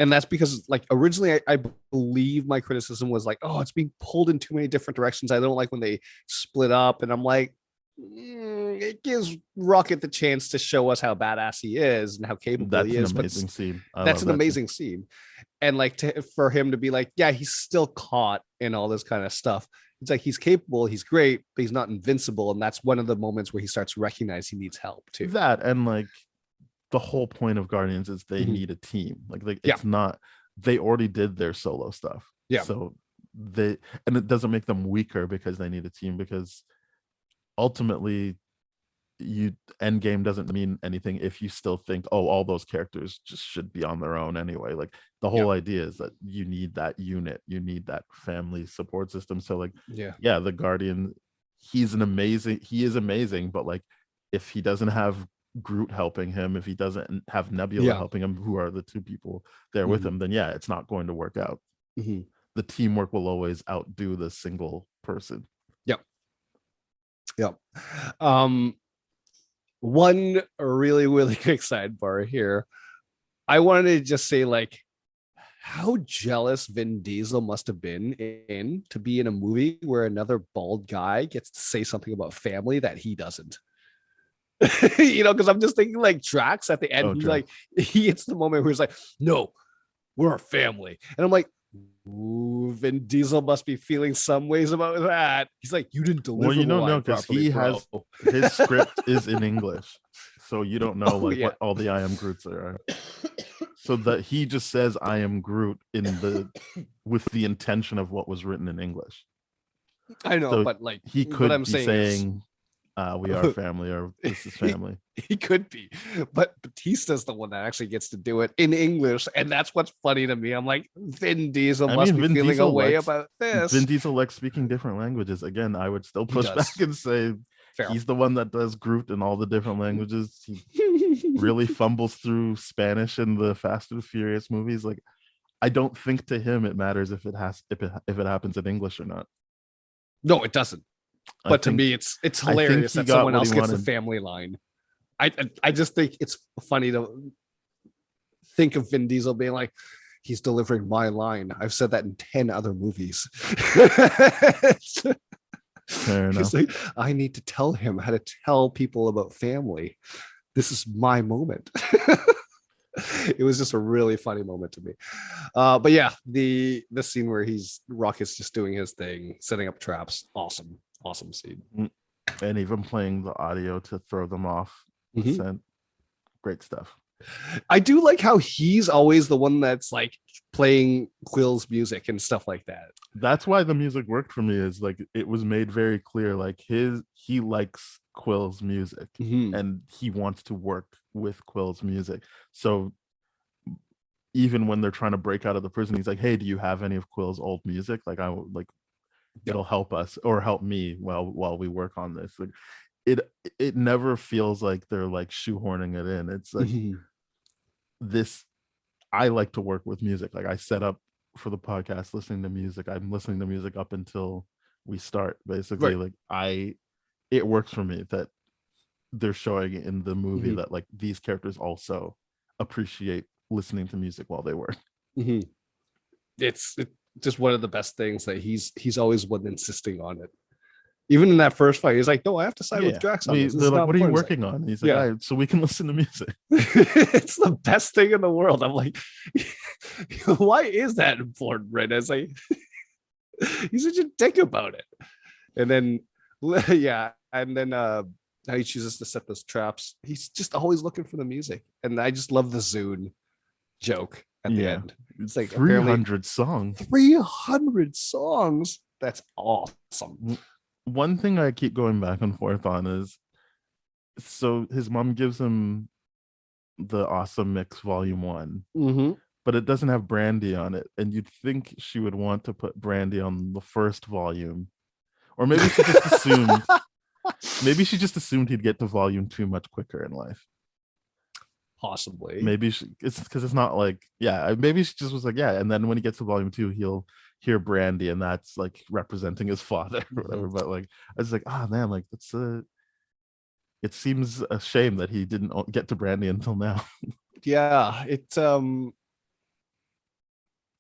And that's because like originally I believe my criticism was like, oh, it's being pulled in too many different directions. I don't like when they split up. And I'm like, It gives Rocket the chance to show us how badass he is and how capable That's he an is. amazing scene. That's an amazing scene. And like for him to be like, yeah, he's still caught in all this kind of stuff. It's like he's capable, he's great, but he's not invincible. And that's one of the moments where he starts to recognize he needs help too. That and like the whole point of Guardians is they need a team. Like it's not, they already did their solo stuff. Yeah. So and it doesn't make them weaker because they need a team, because ultimately Endgame doesn't mean anything if you still think, oh, all those characters just should be on their own anyway. Like the whole idea is that you need that unit, you need that family support system. So like the Guardian, he is amazing, but like if he doesn't have Groot helping him, if he doesn't have Nebula helping him, who are the two people there with him, then it's not going to work out. The teamwork will always outdo the single person. One really, really quick sidebar here. I wanted to just say, like, how jealous Vin Diesel must have been to be in a movie where another bald guy gets to say something about family that he doesn't. Because I'm just thinking like Drax at the end, he hits the moment where he's like, no, we're a family. And I'm like, ooh, Vin Diesel must be feeling some ways about that. He's like, you didn't deliver. Well, you don't know because he has his script is in English, so you don't know what all the I am Groots are. So that he just says I am Groot with the intention of what was written in English. I know, so but like he could be saying we are family, or this is family. He could be, but Batista's the one that actually gets to do it in English, and that's what's funny to me. I'm like, Vin Diesel must be feeling a way about this. Vin Diesel likes speaking different languages. Again, I would still push back and say he's the one that does Groot in all the different languages. He really fumbles through Spanish in the Fast and Furious movies. Like, I don't think to him it matters if it happens in English or not. No, it doesn't. But to me, it's hilarious that someone else gets the family line. I just think it's funny to think of Vin Diesel being like, he's delivering my line. I've said that in 10 other movies. Fair enough. Like, I need to tell him how to tell people about family. This is my moment. It was just a really funny moment to me. But yeah, the scene where Rocket's just doing his thing, setting up traps. Awesome scene. And even playing the audio to throw them off. Great stuff. I do like how he's always the one that's like playing Quill's music and stuff like that. That's why the music worked for me, is like it was made very clear, like he likes Quill's music and he wants to work with Quill's music. So even when they're trying to break out of the prison, he's like, hey, do you have any of Quill's old music? Like, it'll help us or help me while we work on this. Like, it never feels like they're like shoehorning it in. It's like this. I like to work with music. Like, I set up for the podcast listening to music. I'm listening to music up until we start, basically. Like, it works for me that they're showing in the movie that like these characters also appreciate listening to music while they work. It's just one of the best things that he's always one insisting on it. Even in that first fight, he's like, no, I have to side with Drax on this. They're like, what are you working on? He's like, so we can listen to music. It's the best thing in the world. I'm like, why is that important right now? It's like, he's such a dick about it. And then how he chooses to set those traps. He's just always looking for the music. And I just love the Zune joke at the end. It's like 300 songs. 300 songs. That's awesome. One thing I keep going back and forth on is, so his mom gives him the Awesome Mix Volume 1, but it doesn't have Brandy on it. And you'd think she would want to put Brandy on the first volume. Or maybe she just assumed he'd get to Volume 2 much quicker in life. Possibly. Maybe it's because it's not like, maybe she just was like, and then when he gets to Volume 2, he'll hear Brandy, and that's like representing his father or whatever. But like, I was like, man, like it seems a shame that he didn't get to Brandy until now.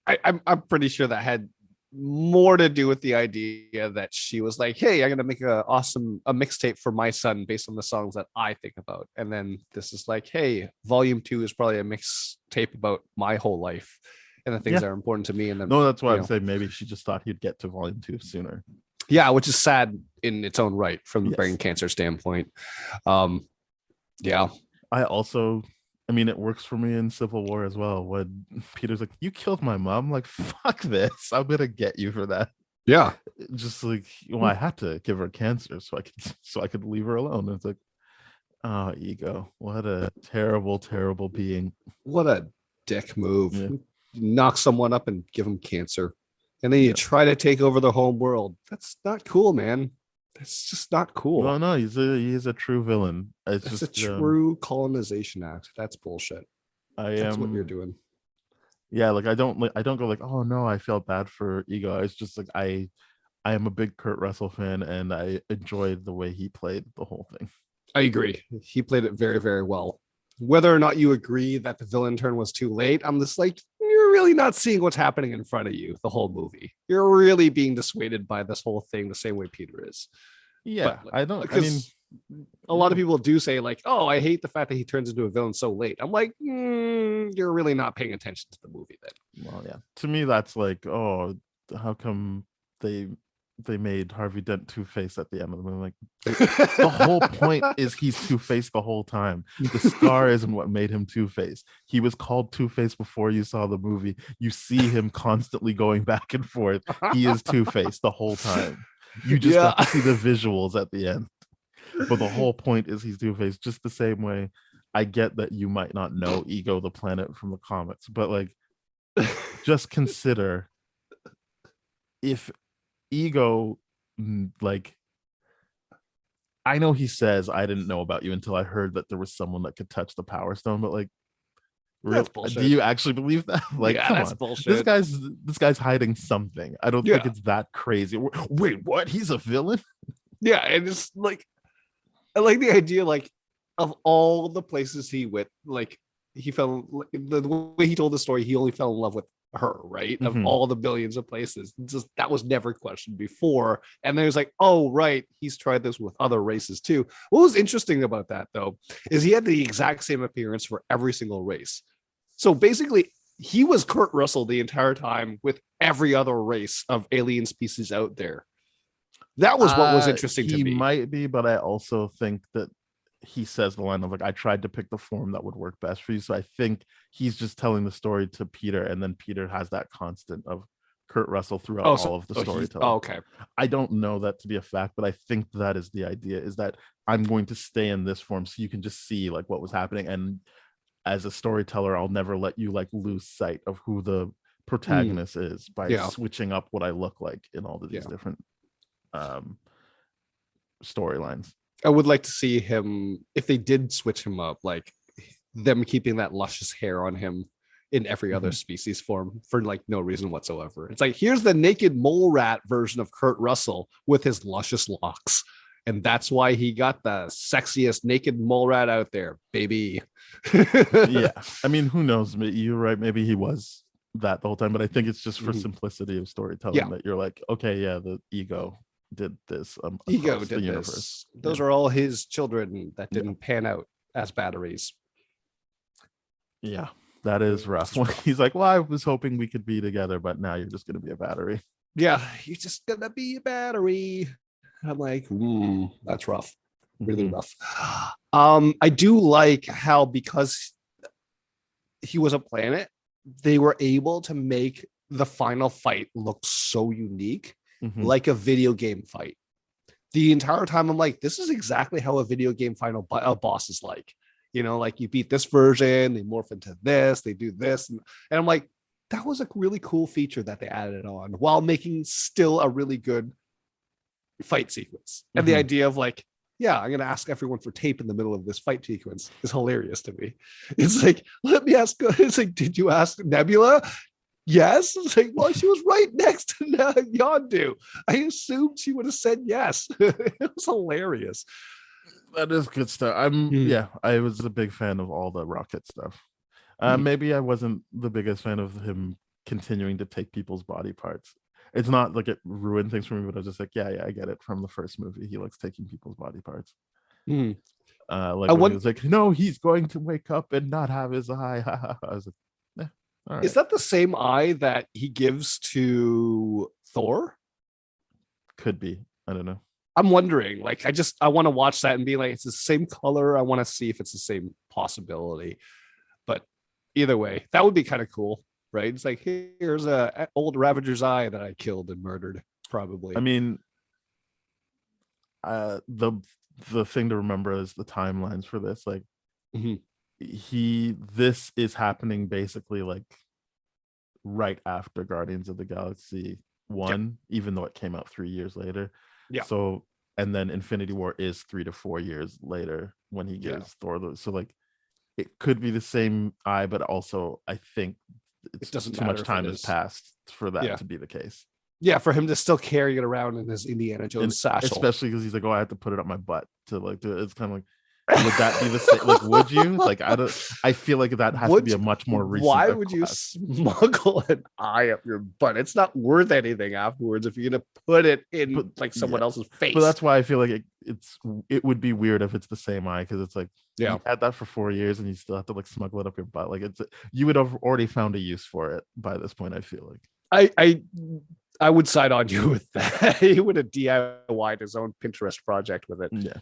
I'm pretty sure that had more to do with the idea that she was like, hey, I'm gonna make a mixtape for my son based on the songs that I think about. And then this is like, hey, volume 2 is probably a mixtape about my whole life and the things that are important to me. And then no, that's why I'm saying maybe she just thought he'd get to volume 2 sooner. Yeah, which is sad in its own right from the brain cancer standpoint. Yeah. I mean, it works for me in Civil War as well. When Peter's like, "You killed my mom," I'm like, fuck this, I'm gonna get you for that. Yeah, just like, well, I had to give her cancer so I could leave her alone. And it's like, oh, ego, what a terrible being. What a dick move. Yeah. Knock someone up and give them cancer, and then you try to take over the whole world. That's not cool, man. That's just not cool. Well, no, he's a true villain. It's just a true colonization act. That's bullshit. That's what you're doing. Yeah, like I don't go like, oh no, I felt bad for Ego. It's just like I am a big Kurt Russell fan, and I enjoyed the way he played the whole thing. I agree. He played it very, very well. Whether or not you agree that the villain turn was too late, I'm just like, you're really not seeing what's happening in front of you the whole movie. You're really being dissuaded by this whole thing the same way Peter is. Yeah, but, I mean, a lot of people do say like, oh, I hate the fact that he turns into a villain so late. I'm like, you're really not paying attention to the movie then. Well, yeah. To me, that's like, oh, how come they made Harvey Dent Two-Face at the end of the movie? Like, the whole point is he's Two-Face the whole time. The scar isn't what made him Two-Face. He was called Two-Face before you saw the movie. You see him constantly going back and forth. He is Two-Face the whole time. You just got to see the visuals at the end. But the whole point is he's Two-Face. Just the same way I get that you might not know Ego the Planet from the comics, but like, just consider if Ego, like, I know he says I didn't know about you until I heard that there was someone that could touch the Power Stone, but like, do you actually believe that? Like, yeah, come that's on. Bullshit. This guy's hiding something. I don't think it's that crazy. Wait, what? He's a villain? Yeah, and it's like, I like the idea, like, of all the places he went, like, he fell, the way he told the story, he only fell in love with her, right? Of all the billions of places, just that was never questioned before. And then it was like, oh right, he's tried this with other races too. What was interesting about that though is he had the exact same appearance for every single race. So basically he was Kurt Russell the entire time with every other race of alien species out there. That was what was interesting to me. He might be, but I also think that he says the line of like, I tried to pick the form that would work best for you. So I think he's just telling the story to Peter, and then Peter has that constant of Kurt Russell throughout all of the storytelling. Okay. I don't know that to be a fact, but I think that is the idea, is that I'm going to stay in this form so you can just see like what was happening. And as a storyteller, I'll never let you like lose sight of who the protagonist is by switching up what I look like in all of these different storylines. I would like to see him, if they did switch him up, like them keeping that luscious hair on him in every other species form for like no reason whatsoever. It's like, here's the naked mole rat version of Kurt Russell with his luscious locks. And that's why he got the sexiest naked mole rat out there, baby. Yeah. I mean, who knows? You're right. Maybe he was that the whole time, but I think it's just for simplicity of storytelling that you're like, okay, yeah, the Ego did this. Ego did the universe. This. Those are all his children that didn't pan out as batteries. Yeah, that is rough. He's like, well, I was hoping we could be together, but now you're just going to be a battery. Yeah, you're just going to be a battery. I'm like, that's rough. Really rough. I do like how, because he was a planet, they were able to make the final fight look so unique. Like a video game fight. The entire time I'm like, this is exactly how a video game final boss is like. You know, like you beat this version, they morph into this, they do this. And I'm like, that was a really cool feature that they added on while making still a really good fight sequence. And the idea of like, yeah, I'm going to ask everyone for tape in the middle of this fight sequence is hilarious to me. It's like, let me ask, it's like, did you ask Nebula? Yes. It's like, well, she was right next to Yondu. I assumed she would have said yes. It was hilarious. That is good stuff. I was a big fan of all the rocket stuff. Maybe I wasn't the biggest fan of him continuing to take people's body parts. it's not like it ruined things for me, but I was just like, yeah, I get it from the first movie. He likes taking people's body parts. Mm. Like when he was like, no, he's going to wake up and not have his eye. I was like, all right. Is that the same eye that he gives to Thor? Could be. I don't know. I'm wondering. Like, I want to watch that and be like, it's the same color. I want to see if it's the same possibility. But either way, that would be kind of cool, right? It's like, here's a old Ravager's eye that I killed and murdered. Probably. I mean, the thing to remember is the timelines for this. Like, this is happening basically like right after Guardians of the Galaxy 1, even though it came out 3 years later. Yeah. So, and then Infinity War is 3 to 4 years later when he gives Thor those. So like, it could be the same eye, but also I think it doesn't too much time has passed for that to be the case. Yeah, for him to still carry it around in his Indiana Jones satchel, especially because he's like, "Oh, I have to put it up my butt to like do it." It's kind of like, would that be the same? Like, would you? Like, I feel like that has to be a much more recent. Why would you smuggle an eye up your butt? It's not worth anything afterwards if you're gonna put it in someone else's face. But that's why I feel like it would be weird if it's the same eye, because it's like, you had that for 4 years and you still have to like smuggle it up your butt. Like, you would have already found a use for it by this point. I feel like I would side on you with that. He would have DIY'd his own Pinterest project with it. Yeah.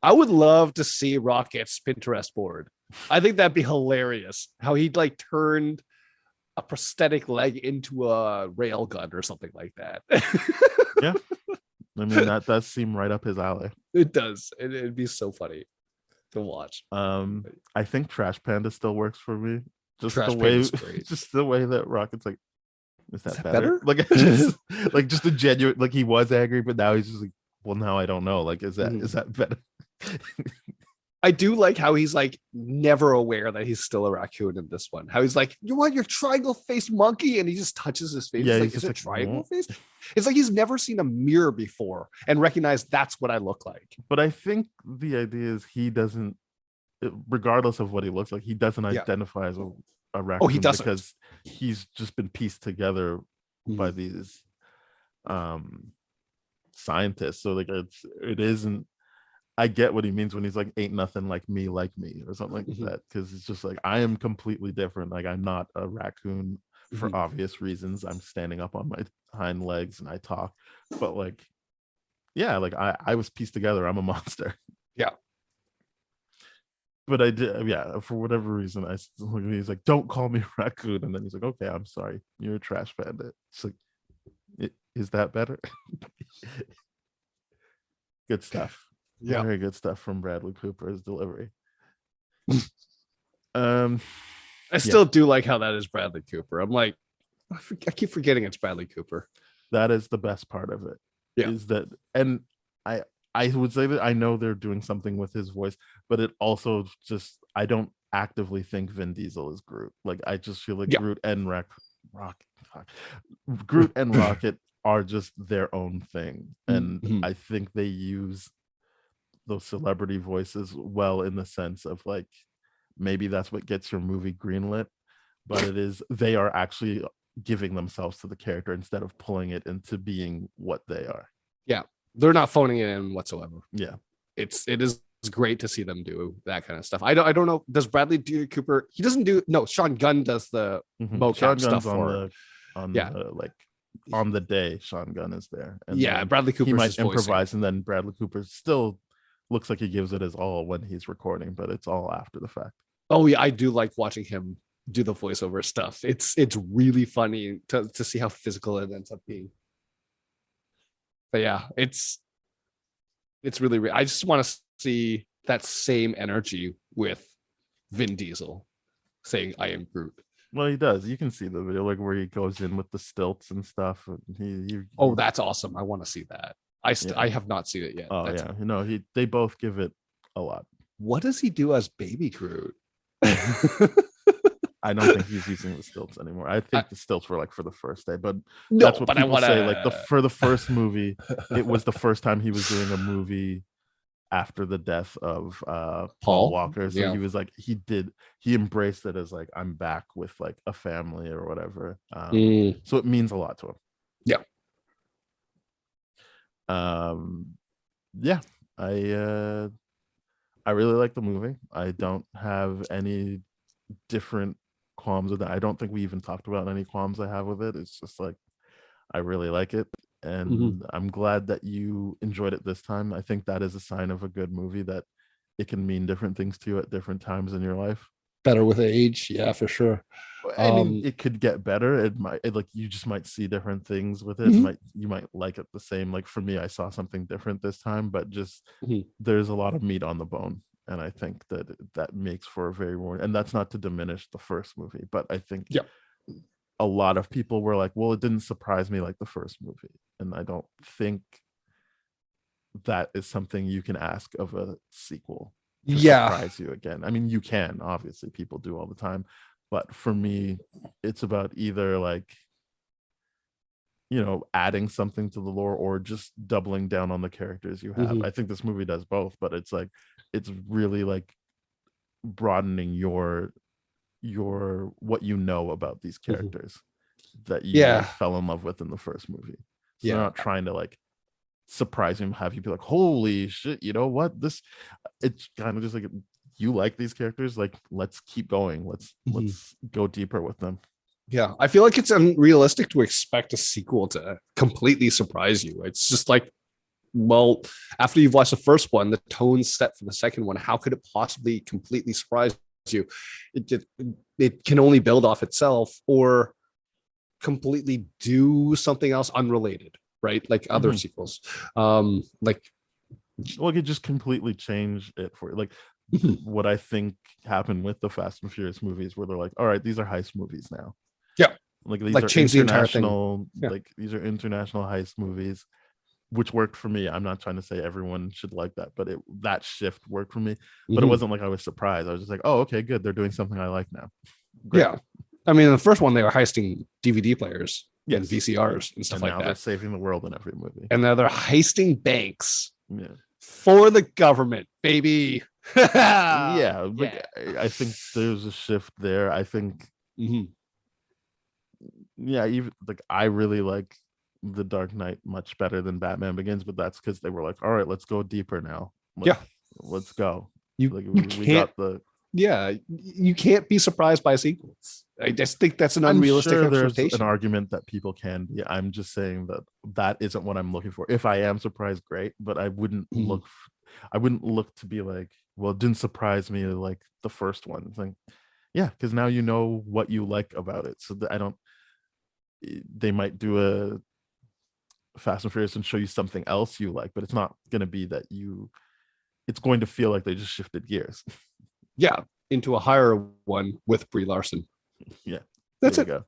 I would love to see Rocket's Pinterest board. I think that'd be hilarious. How he'd like turned a prosthetic leg into a rail gun or something like that. Yeah. I mean, that does seem right up his alley. It does. It'd be so funny to watch. I think Trash Panda still works for me. Just the way that Rocket's like, is that better? Like, just a genuine, like, he was angry, but now he's just like, well, now I don't know. Like, is that better? I do like how he's like never aware that he's still a raccoon in this one. How he's like, you want your triangle faced monkey? And he just touches his face. Yeah, he's like, is it a triangle face? It's like he's never seen a mirror before and recognized that's what I look like. But I think the idea is he doesn't, regardless of what he looks like, he doesn't identify as a raccoon. He doesn't, because he's just been pieced together by these scientists. So like, it isn't. I get what he means when he's like, ain't nothing like me or something like that, because it's just like, I am completely different. Like, I'm not a raccoon for obvious reasons. I'm standing up on my hind legs and I talk, but like, yeah, like I was pieced together. I'm a monster. Yeah. But I did, for whatever reason, he's like, don't call me raccoon. And then he's like, okay, I'm sorry. You're a trash bandit. It's like, is that better? Good stuff. Yeah. Very good stuff from Bradley Cooper's delivery. I still do like how that is Bradley Cooper. I'm like, I keep forgetting it's Bradley Cooper. That is the best part of it. Yeah. Is that, and I would say that I know they're doing something with his voice, but it also just, I don't actively think Vin Diesel is Groot. Like, I just feel like Groot and Groot and Rocket are just their own thing. And I think they use those celebrity voices well, in the sense of like, maybe that's what gets your movie greenlit, but they are actually giving themselves to the character instead of pulling it into being what they are. Yeah. They're not phoning it in whatsoever. Yeah. It is great to see them do that kind of stuff. I don't know. Does Bradley Cooper? He doesn't do. No, Sean Gunn does the mocap stuff on the day Sean Gunn is there. And Bradley Cooper might improvise, and then Bradley Cooper still looks like he gives it his all when he's recording, but it's all after the fact. Oh yeah, I do like watching him do the voiceover stuff. It's really funny to see how physical it ends up being. But yeah, it's really I just want to see that same energy with Vin Diesel saying I am Groot. Well, he does. You can see the video, like where he goes in with the stilts and stuff. Oh, that's awesome. I want to see that. I have not seen it yet. Oh, they both give it a lot. What does he do as Baby Groot? I don't think he's using the stilts anymore. I think the stilts were like for the first day, but that's what people say. Like for the first movie, it was the first time he was doing a movie after the death of Paul Walker. So he was like, he embraced it as like, I'm back with like a family or whatever. So it means a lot to him. Yeah. Um, yeah, I really like the movie. I don't have any different qualms with that. I don't think we even talked about any qualms I have with it. It's just like I really like it, and I'm glad that you enjoyed it this time. I think that is a sign of a good movie, that it can mean different things to you at different times in your life. Better with age, yeah, for sure. I mean, it could get better. Like you just might see different things with it. You might like it the same. Like for me, I saw something different this time, but just there's a lot of meat on the bone, and I think that that makes for a very more. And that's not to diminish the first movie, but I think a lot of people were like, "Well, it didn't surprise me like the first movie," and I don't think that is something you can ask of a sequel to surprise you again. I mean, you can, obviously, people do all the time, but for me, it's about either like, adding something to the lore or just doubling down on the characters you have. I think this movie does both, but it's like it's really like broadening your what you know about these characters that you fell in love with in the first movie. So they're not trying to like surprise you and have you be like, holy shit, you know what, this, it's kind of just like, you like these characters, like let's keep going, let's go deeper with them. I feel like it's unrealistic to expect a sequel to completely surprise you. It's just like, well, after you've watched the first one, the tone's set for the second one, how could it possibly completely surprise you? It can only build off itself or completely do something else unrelated, right? Like other sequels. Like it just completely change it for you. Like what I think happened with the Fast and Furious movies, where they're like, all right, these are heist movies now. Like these are change the entire thing. Like these are international heist movies, which worked for me. I'm not trying to say everyone should like that, but that shift worked for me. But it wasn't like I was surprised. I was just like, oh, okay, good, they're doing something I like now. Great. Yeah, I mean, in the first one, they were heisting DVD players and VCRs and stuff like that. They're saving the world in every movie. And now they're heisting banks for the government, baby. I think there's a shift there. I think, even like I really like The Dark Knight much better than Batman Begins, but that's because they were like, all right, let's go deeper now. Let's go. You can't be surprised by sequels. I just think that's an unrealistic expectation. There's an argument that people can be. I'm just saying that isn't what I'm looking for. If I am surprised, great, but I wouldn't look to be like, well, it didn't surprise me like the first one. It's like, because now you know what you like about it. So they might do a Fast and Furious and show you something else you like, but it's not going to be that it's going to feel like they just shifted gears. Into a higher one with Brie Larson. That's it. Go.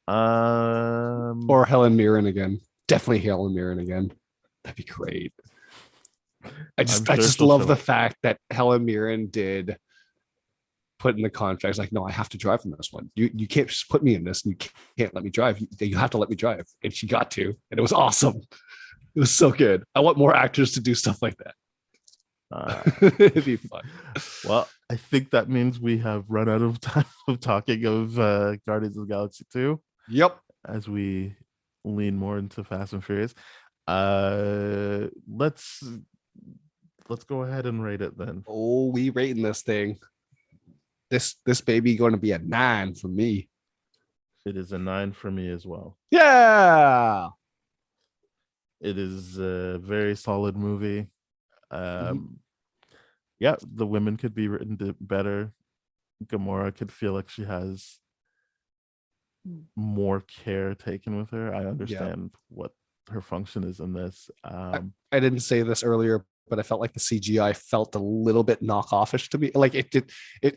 Or Helen Mirren again. Definitely Helen Mirren again. That'd be great. I just love the fact that Helen Mirren did put in the contract, like, no, I have to drive in this one. You can't just put me in this and you can't let me drive. You have to let me drive. And she got to, and it was awesome. It was so good. I want more actors to do stuff like that. It'd be fun. Well, I think that means we have run out of time of talking of Guardians of the Galaxy 2. Yep. As we lean more into Fast and Furious. Let's go ahead and rate it then. Oh, we rating this thing. This baby going to be a 9 for me. It is a 9 for me as well. Yeah. It is a very solid movie. The women could be written better. Gamora could feel like she has more care taken with her. I understand what her function is in this. I didn't say this earlier, but I felt like the CGI felt a little bit knockoffish to me. Like it did.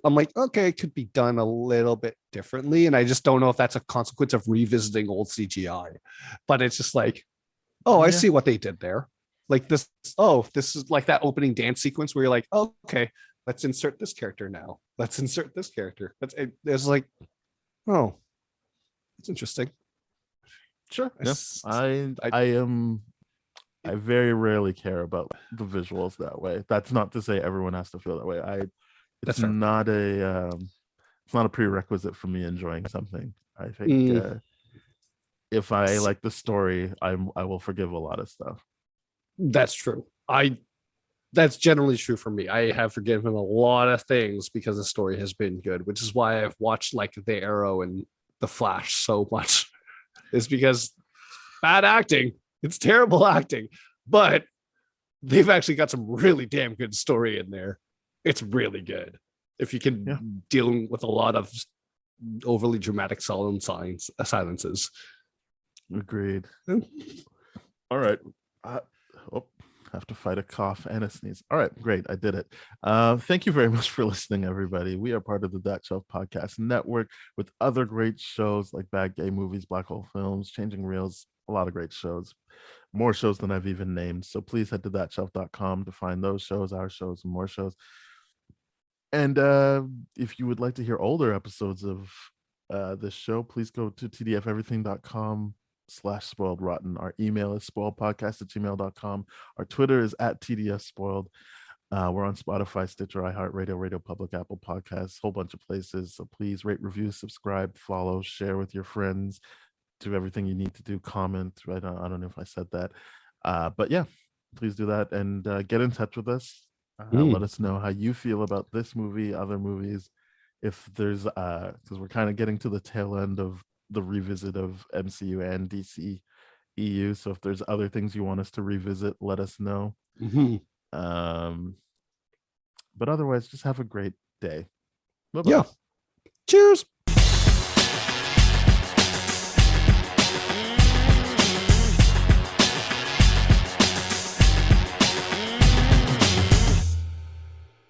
I'm like, okay, it could be done a little bit differently, and I just don't know if that's a consequence of revisiting old CGI. But it's just like, I see what they did there. Like this. Oh, this is like that opening dance sequence where you're like, oh, okay, let's insert this character now. Let's insert this character. It's like, oh, it's interesting. Sure. I very rarely care about the visuals that way. That's not to say everyone has to feel that way. It's not a prerequisite for me enjoying something. I think if I like the story, I will forgive a lot of stuff. That's true. That's generally true for me. I have forgiven a lot of things because the story has been good, which is why I've watched like The Arrow and The Flash so much. It's because bad acting. It's terrible acting, but they've actually got some really damn good story in there. It's really good. If you can deal with a lot of overly dramatic silences. Agreed. All right. Have to fight a cough and a sneeze. All right, great. I did it. Thank you very much for listening, everybody. We are part of the That Shelf Podcast Network with other great shows like Bad Gay Movies, Black Hole Films, Changing Reels, a lot of great shows, more shows than I've even named. So please head to thatshelf.com to find those shows, our shows, and more shows. And if you would like to hear older episodes of this show, please go to tdfeverything.com/spoiledrotten. Our email is spoiledpodcast@gmail.com. Our Twitter is @tdfspoiled. We're on Spotify, Stitcher, iHeartRadio, Radio Public, Apple Podcasts, whole bunch of places. So please rate, review, subscribe, follow, share with your friends, do everything you need to do, comment. Right? I don't know if I said that. But yeah, please do that and get in touch with us. Let us know how you feel about this movie, other movies. If there's because we're kind of getting to the tail end of the revisit of MCU and DC EU. So if there's other things you want us to revisit, let us know. But otherwise, just have a great day. Bye-bye. Yeah. Cheers.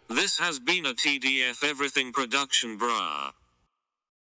This has been a TDF Everything production, brah.